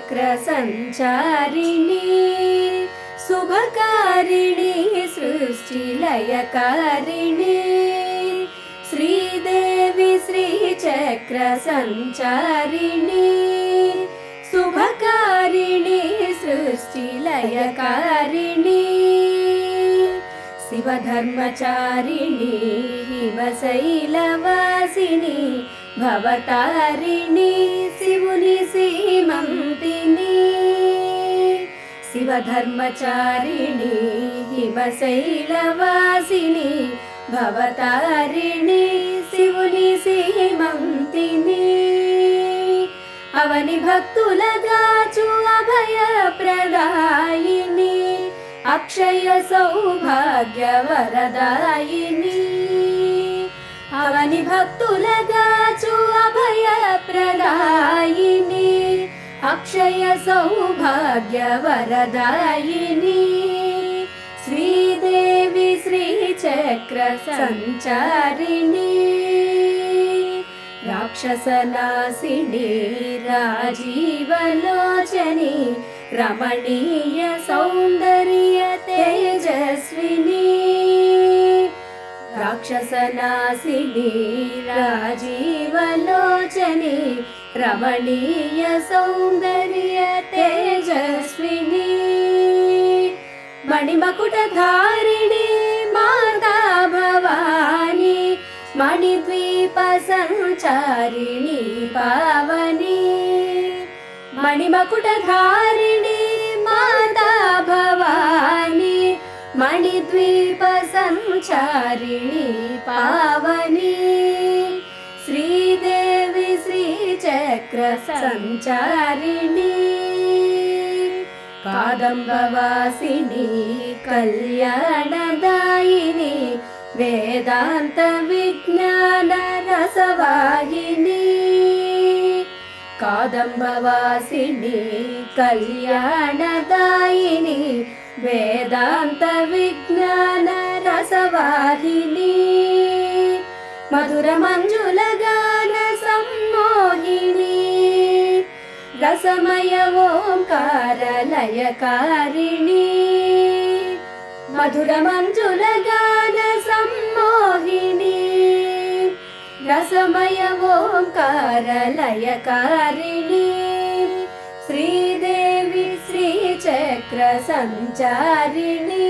श्रीचक्रसञ्चारिणी शुभकारिणी सृष्टिलयकारिणी श्रीदेवी श्रीचक्रसञ्चारिणी शुभकारिणी सृष्टिलयकारिणी शिवधर्मचारिणी हिमशैलवासिनी भवतारिणी शिवुनि सीमन्तिनी शिवधर्मचारिणी हिमशैलवासिनी भवतारिणी शिवुनि सीमन्तिनी అవని భక్తులగాచు అభయప్రదాయిని అక్షయ సౌభాగ్య వరదాయిని అవని భక్తులగాచు అభయప్రదాయిని అక్షయ సౌభాగ్య వరదాయిని శ్రీదేవి శ్రీచక్ర సంచారిణి राक्षसनासिनी राजीवलोचनी रमणीय सौन्दर्य तेजस्विनी राक्षसनासिनी राजीवलोचनी रमणीय सौन्दर्य तेजस्विनी मणिमकुटधारिणी माता भवानी मणिद्वीप संचारिणी पावनी मणिमकुटधारिणी माता भवानी मणिद्वीप संचारिणी पावनी श्रीदेवी श्रीचक्र संचारिणी कादम्बवासिनी कल्याणदायिनी वेदांत विज्ञान रसवाहिनी कादम्बवासिनी कल्याणदायिनी वेदांत विज्ञान रसवाहिनी मधुर मंजुल गान सम्मोहिनी रसमय ओंकार लयकारिणी मधुर मंजुल गान सम्मोहिनी रसमय ओंकार लयकारिणी श्रीदेवी श्रीचक्र संचारिणी।